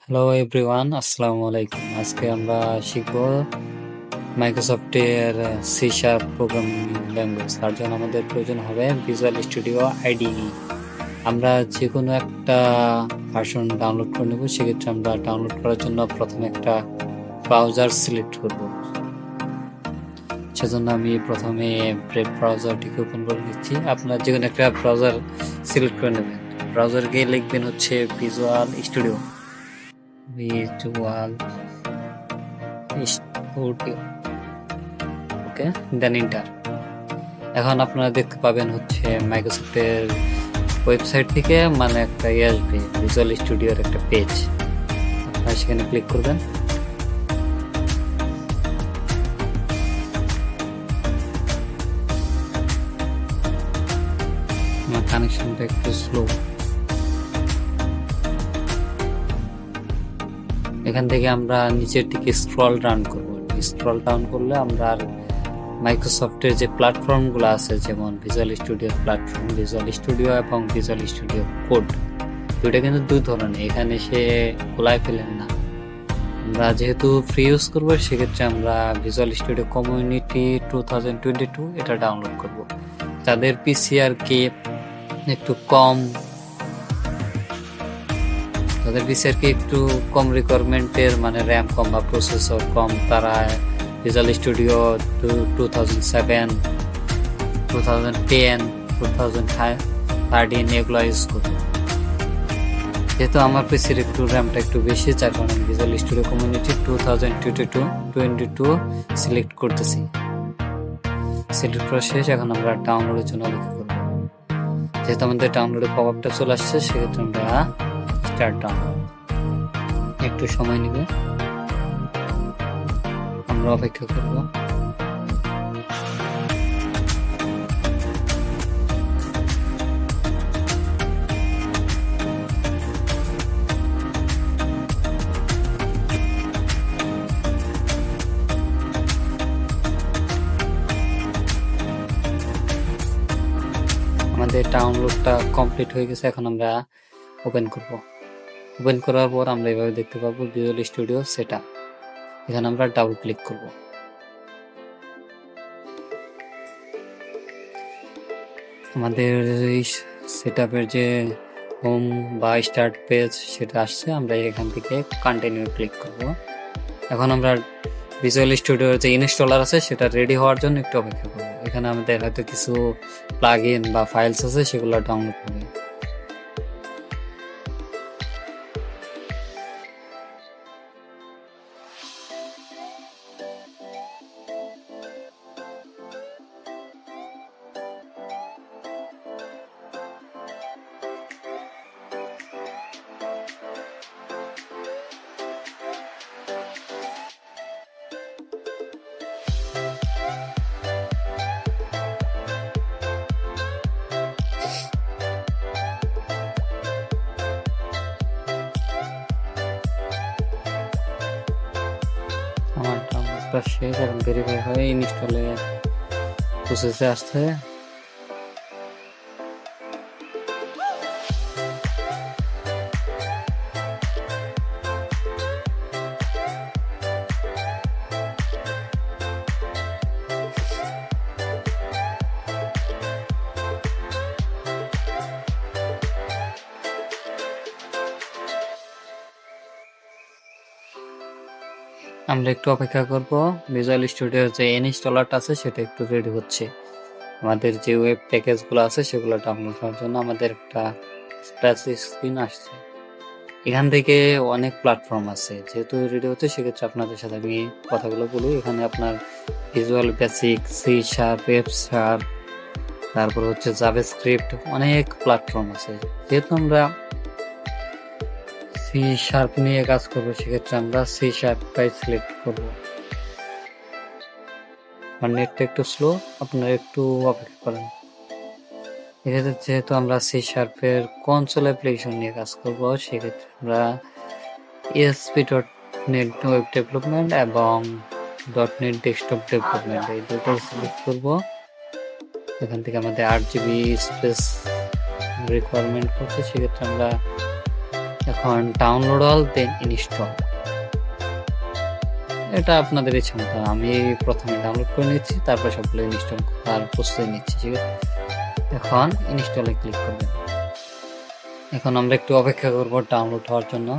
Hello everyone, আসসালামু আলাইকুম। আজকে আমরা শিখব মাইক্রোসফটের সি শার্প প্রোগ্রামিং ল্যাঙ্গুয়েজ। তার জন্য আমাদের প্রয়োজন হবে ভিজুয়াল স্টুডিও আইডিই। আমরা যে কোনো একটা ভার্সন ডাউনলোড করে নেব। সেক্ষেত্রে আমরা ডাউনলোড করার জন্য প্রথমে একটা ব্রাউজার সিলেক্ট করব। সেজন্য আমি প্রথমে ব্রেভ ব্রাউজারটিকে ওপেন করে নিচ্ছি। আপনারা যে কোনো একটা ব্রাউজার সিলেক্ট করে নেবেন। ব্রাউজার গিয়ে লিখবেন হচ্ছে ভিজুয়াল স্টুডিও, ওকে, দেন এন্টার। এখন আপনারা দেখতে পাবেন হচ্ছে মাইক্রোসফটের ওয়েবসাইট থেকে মানে একটা আসবে ভিজুয়াল স্টুডিওর একটা পেজ। আপনারা সেখানে ক্লিক করবেন। আমার কানেকশনটা একটু স্লো। এখান থেকে আমরা নিচের দিকে স্ক্রল ডাউন করব। স্ক্রল ডাউন করলে আমরা আর মাইক্রোসফটের যে প্ল্যাটফর্মগুলো আছে, যেমন visual studio platform, visual studio এবং ভিজুয়াল স্টুডিও কোড, দুইটা কিন্তু দুই ধরনের। এখানে সে খোলায় ফেলেন না। আমরা যেহেতু ফ্রি ইউজ করবো, সেক্ষেত্রে আমরা ভিজুয়াল স্টুডিও কমিউনিটি 2022 এটা ডাউনলোড করব। যাদের পিসি আর কি একটু কম, তাদের পিসি আর কি একটু কম রিকোয়ারমেন্টের, মানে র্যাম কম বা প্রসেসর কম, তারা ভিজুয়াল স্টুডিও 2007, 2010, 2013 এগুলো ইউজ করবো। যেহেতু আমার পিসির একটু র্যামটা একটু বেশি, যার কারণে ভিজুয়াল স্টুডিও কমিউনিটি 2022 সিলেক্ট করতেছি। সিলেক্ট করা শেষ। এখন আমরা ডাউনলোডের জন্য অপেক্ষা করবো। যেহেতু আমাদের ডাউনলোডের পপআপটা চলে আসছে, সেক্ষেত্রে আমরা স্টার্ট ডাউনলোড। একটু সময় নেবে, আমরা অপেক্ষা করবো। আমাদের ডাউনলোডটা কমপ্লিট হয়ে গেছে। এখন আমরা ওপেন করব। ওপেন করার পর আমরা এভাবে দেখতে পাবো ভিজুয়াল স্টুডিও সেটআপ। এখানে আমরা ডাবল ক্লিক করব। আমাদের এই সেটআপের যে হোম বা স্টার্ট পেজ সেটা আসছে। আমরা এখান থেকে কন্টিনিউ ক্লিক করব। এখন আমরা ভিজুয়াল স্টুডিওর যে ইনস্টলার আছে সেটা রেডি হওয়ার জন্য একটু অপেক্ষা করব। এখানে আমাদের হয়তো কিছু প্লাগইন বা ফাইলস আছে, সেগুলো ডাউনলোড করব। আমার ডাউনলোডটা শেষ। এখন ভেরিফাই হয়ে ইনস্টলে প্রসেসে আসছে। আমরা একটু অপেক্ষা করব। ভিজুয়াল স্টুডিওর যে ইনস্টলারটা আছে সেটা একটু রেডি হচ্ছে। আমাদের যে ওয়েব প্যাকেজগুলো আছে সেগুলো ডাউনলোড করার জন্য আমাদের একটা স্প্ল্যাশ স্ক্রিন আসছে। এখান থেকে অনেক প্ল্যাটফর্ম আছে। যেহেতু রেডি হচ্ছে, সেক্ষেত্রে আপনাদের সাথে আমি কথাগুলো বলি। এখানে আপনার visual basic, C sharp, web sharp, তারপর হচ্ছে জাভাস্ক্রিপ্ট, অনেক প্ল্যাটফর্ম আছে। যেহেতু আমরা সি শার্প নিয়ে কাজ করবো, সেক্ষেত্রে আমরা সি শার্পটাই সিলেক্ট করবো। আমার নেটটা একটু স্লো, আপনারা একটু অপেক্ষা করেন। এক্ষেত্রে যেহেতু আমরা সি শার্পের কনসোল অ্যাপ্লিকেশন নিয়ে কাজ করবো, সেক্ষেত্রে আমরা ASP.NET ওয়েব ডেভেলপমেন্ট এবং .NET ডেস্কটপ ডেভেলপমেন্ট এই দুটো সিলেক্ট করবো। এখান থেকে আমাদের 8 GB স্পেস রিকোয়ারমেন্ট করছে, সেক্ষেত্রে আমরা এখন ডাউনলোড অল দেন ইনস্টল, এটা আপনাদের ইচ্ছা মতো। আমি প্রথমে ডাউনলোড করে নিচ্ছি, তারপর সবগুলো ইনস্টল করার প্রস্তুতি নিচ্ছি, ঠিক আছে। এখন ইনস্টলে ক্লিক করবেন। এখন আমরা একটু অপেক্ষা করব ডাউনলোড হওয়ার জন্য।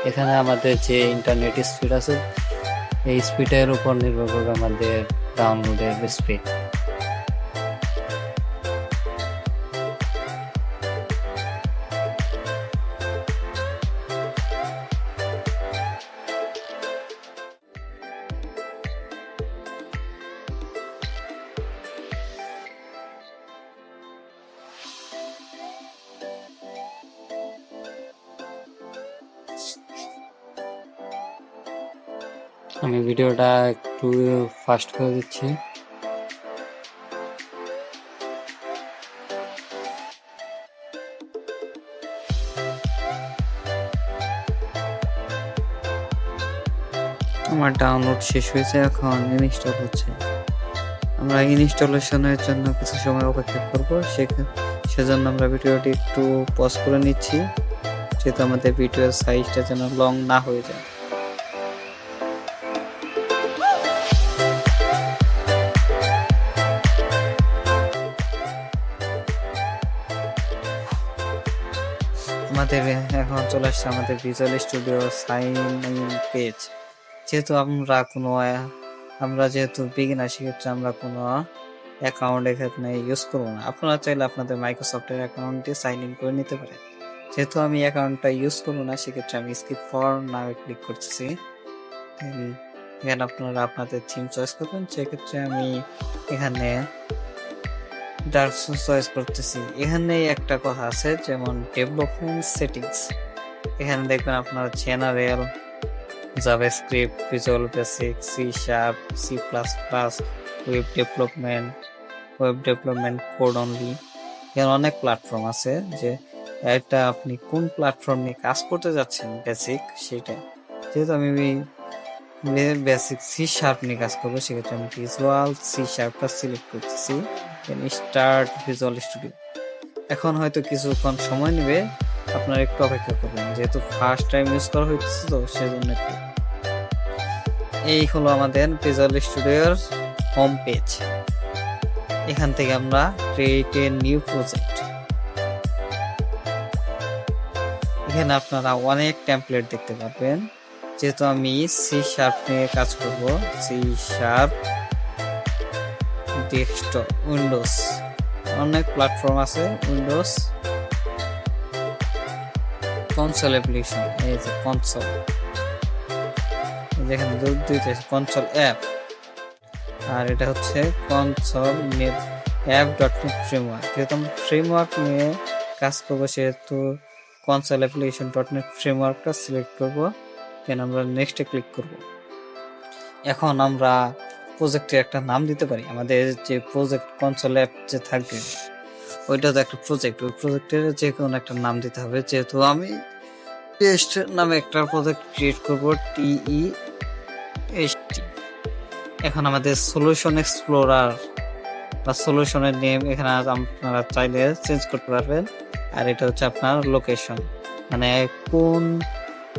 এখানে আমাদের যে ইন্টারনেট স্পিড আছে, এই স্পিডের উপর নির্ভর করবে আমাদের ডাউনলোডের স্পিড। আমি ভিডিওটা একটু ফাস্ট করে দিচ্ছি। আমার ডাউনলোড শেষ হয়েছে, এখন ইনস্টল হচ্ছে। আমরা ইনস্টলেশনের জন্য কিছু সময় অপেক্ষা করব, সেজন্য আমরা ভিডিওটি একটু পজ করে নিচ্ছি, যেহেতু আমাদের ভিডিওর সাইজটা যেন লং না হয়ে যায়। আমাদের এখন চলে আসছে আমাদের visual studio sign in page. যেহেতু আমরা যেহেতু বিগিনার, সেক্ষেত্রে আমরা কোনো অ্যাকাউন্ট এখানে ইউজ করবো না। আপনারা চাইলে আপনাদের মাইক্রোসফটের অ্যাকাউন্টে সাইন ইন করে নিতে পারেন। যেহেতু আমি অ্যাকাউন্টটা ইউজ করবো না, সেক্ষেত্রে আমি স্কিপ ফর নাও ক্লিক করতেছি। এখানে আপনারা আপনাদের থিম চয়েস করবেন, সেক্ষেত্রে আমি এখানে ডার্ক চয়েস করতেছি। এখানে একটা কথা আছে, যেমন ডেভেলপমেন্ট সেটিংস। এখানে দেখবেন আপনার general, JavaScript, visual basic, C sharp, C plus plus, web development code only. এখানে অনেক প্ল্যাটফর্ম আছে, যে এটা আপনি কোন প্ল্যাটফর্ম নিয়ে কাজ করতে যাচ্ছেন বেসিক সেটা। যেহেতু আমি বেসিক সি শার্প নিয়ে কাজ করবো, সেক্ষেত্রে আমি ভিজুয়াল সি শার্পটা সিলেক্ট করতেছি। Start visual studio. এখন হয়তো কিছুক্ষণ সময় নেবে, আপনারা একটু অপেক্ষা করবেন, যেহেতু ফার্স্ট টাইম ইউজ করা হচ্ছে, তো সেজন্য একটু। এই হলো আমাদের ভিজুয়াল স্টুডিওর হোম পেজ। এখান থেকে আমরা ক্রিয়েট এ নিউ প্রজেক্ট, এখানে আপনারা অনেক টেমপ্লেট দেখতে পাবেন। যেহেতু আমি সি শার্প নিয়ে কাজ করব, সি শার্প ডেস্কটপ, উইন্ডোজ, অনেক প্ল্যাটফর্ম আছে। উইন্ডোজ কনসোল অ্যাপ্লিকেশন, এই যে কনসোল, যেখানে দুইটা কনসোল অ্যাপ, আর এটা হচ্ছে console app dot net framework. যেহেতু আমরা ফ্রেমওয়ার্ক নিয়ে কাজ করবো, সেহেতু কনসোল অ্যাপ্লিকেশন ডট নেট ফ্রেমওয়ার্কটা সিলেক্ট করবো, দেন আমরা নেক্সটে ক্লিক করব। এখন আমরা প্রজেক্টের একটা নাম দিতে পারি। আমাদের যে প্রজেক্ট কনসোল অ্যাপ যে থাকবে, ওইটা তো একটা প্রজেক্ট, ওই প্রজেক্টের যে কোনো একটা নাম দিতে হবে। যেহেতু আমি টেস্ট নামে একটা প্রজেক্ট ক্রিয়েট করবো, TEST। এখন আমাদের সলিউশন এক্সপ্লোরার বা সলিউশনের নেম এখানে আপনারা চাইলে চেঞ্জ করতে পারবেন। আর এটা হচ্ছে আপনার লোকেশন, মানে কোন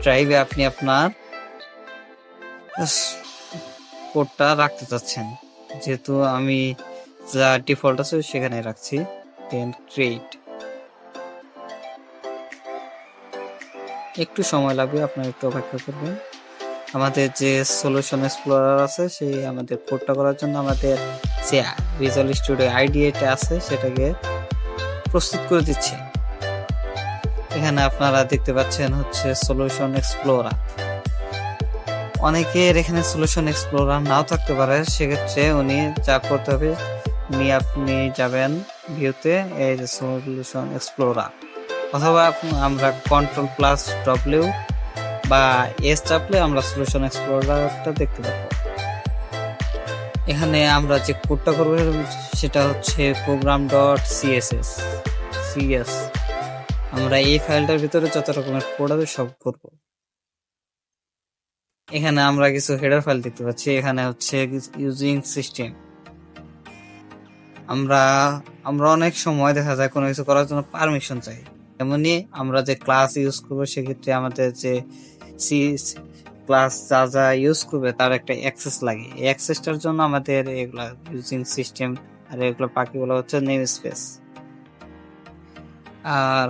ড্রাইভে আপনি আপনার কোডটা রাখতে চাচ্ছেন। যেহেতু আমি যা ডিফল্ট আছে সেখানে রাখছি, দেন ক্রিয়েট। একটু সময় লাগবে, আপনারা একটু অপেক্ষা করবেন। আমাদের যে সলিউশন এক্সপ্লোরার আছে, সেই আমাদের কোডটা করার জন্য আমাদের যে ভিজুয়াল স্টুডিও আইডিটা আছে, সেটাকে প্রস্তুত করে দিচ্ছে। এখানে আপনারা দেখতে পাচ্ছেন হচ্ছে সলিউশন এক্সপ্লোরার। অনেকের এখানে সলিউশন এক্সপ্লোরার নাও থাকতে পারে, সেক্ষেত্রে উনি যা করতে হবে, আপনি যাবেন ভিউতে, এই যে সলিউশন এক্সপ্লোরার, অথবা আমরা Ctrl+W বা S চাপলে আমরা সলিউশন এক্সপ্লোরারটা দেখতে পাবো। এখানে আমরা যে কোডটা করবো সেটা হচ্ছে program.css। আমরা এই ফাইলটার ভিতরে যত রকমের কোড আছে সব করব। এখানে আমরা কিছু হেডার ফাইল দেখতে পাচ্ছি। এখানে হচ্ছে ইউজিং সিস্টেম। আমরা অনেক সময় দেখা যায় কোনো কিছু করার জন্য পারমিশন চাই, তেমনি আমরা যে ক্লাস ইউজ করবো সেক্ষেত্রে আমাদের যে সি ক্লাস যা যা ইউজ করবে তার একটা অ্যাক্সেস লাগে। এই অ্যাক্সেসটার জন্য আমাদের এগুলা ইউজিং সিস্টেম আর এগুলো বাকিগুলো হচ্ছে নেম স্পেস। আর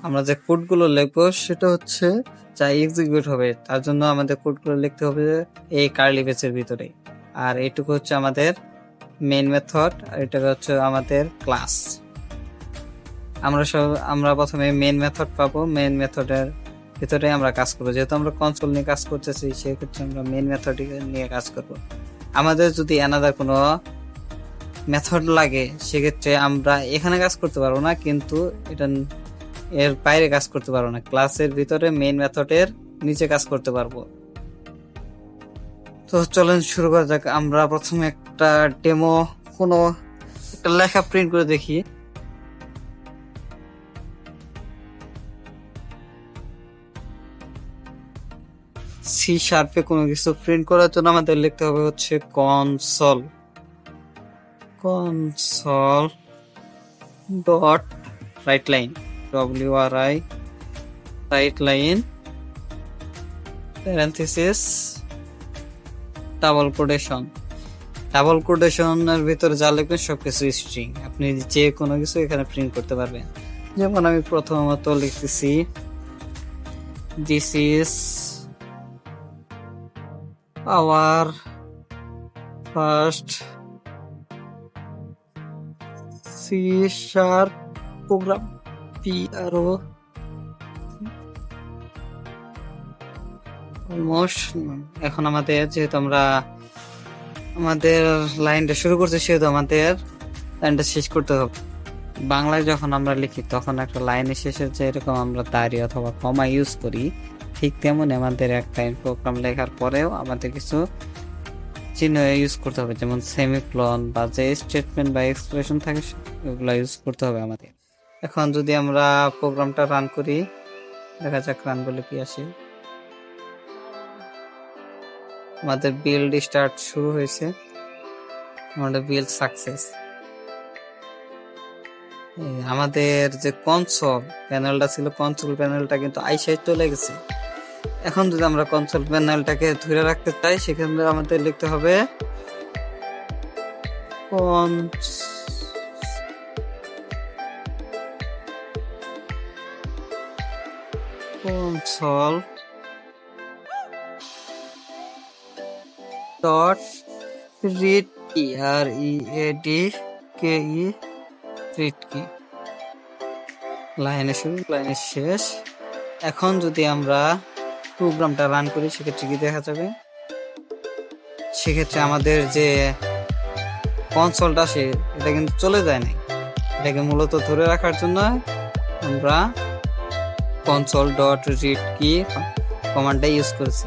আমরা যে কোডগুলো লিখবো সেটা হচ্ছে যা এক্সিকিউট হবে তার জন্য আমাদের কোডগুলো লিখতে হবে এই কার্লি ব্রেসের ভিতরে। আর এইটুকু হচ্ছে আমাদের মেইন মেথড, আর এটা হচ্ছে আমাদের ক্লাস। আমরা প্রথমে মেইন মেথড পাবো, মেইন মেথডের ভিতরে আমরা কাজ করবো। যেহেতু আমরা কনসোল নিয়ে কাজ করতেছি সেক্ষেত্রে আমরা মেইন মেথড নিয়ে কাজ করব। আমাদের যদি অ্যানাদার কোনো মেথড লাগে সেক্ষেত্রে আমরা এখানে কাজ করতে পারবো না, কিন্তু এটা এর বাইরে কাজ করতে পারবো না, ক্লাসের ভিতরে মেইন মেথডের নিচে কাজ করতে পারবো। তো চলেন শুরু করা যাক। আমরা প্রথমে একটা ডেমো কোনো একটা লেখা প্রিন্ট করে দেখি। সি শার্পে কোনো কিছু প্রিন্ট করার জন্য আমাদের লিখতে হবে হচ্ছে console dot write line, WRI write line parenthesis double কোটেশনের ভিতরে যা লিখবেন সবকিছু স্ট্রিং। আপনি যে কোনো কিছু এখানে প্রিন্ট করতে পারবেন। যেমন আমি প্রথমত লিখতেছি this is our first C sharp program, PRO almost. এখন আমাদের যেহেতু আমরা আমাদের লাইনটা শুরু করছি সেহেতু আমাদের লাইনটা শেষ করতে হবে। বাংলায় যখন আমরা লিখি তখন একটা লাইনের শেষে যেরকম আমরা দাঁড়িয়ে অথবা কমা ইউজ করি, ঠিক তেমন আমাদের একটা প্রোগ্রাম লেখার পরেও আমাদের কিছু চিহ্ন ইউজ করতে হবে, যেমন সেমিকোলন বা যে স্টেটমেন্ট বা এক্সপ্রেশন থাকে ওগুলো ইউজ করতে হবে আমাদের। এখন যদি আমরা প্রোগ্রামটা রান করি, দেখা যাক রান করলে কি আসে। আমাদের বিল্ড স্টার্ট শুরু হয়েছে, আমাদের বিল্ড সাকসেস। আমাদের যে কনসোল প্যানেলটা ছিল, কনসোল প্যানেলটা কিন্তু আইসাইড চলে গেছে। এখন যদি আমরা কনসোল প্যানেলটাকে ধরে রাখতে চাই সেক্ষেত্রে আমাদের লিখতে হবে কনসোল ডট রিড কি, READKE রিড কি, লাইনের শুরু লাইনের শেষ। এখন যদি আমরা প্রোগ্রামটা রান করি সেক্ষেত্রে কি দেখা যাবে, সেক্ষেত্রে আমাদের যে কনসোলটা সে এটা কিন্তু চলে যায় না। এটাকে মূলত ধরে রাখার জন্য আমরা কনসোল ডট রিড কি কমান্ডটা ইউজ করেছি।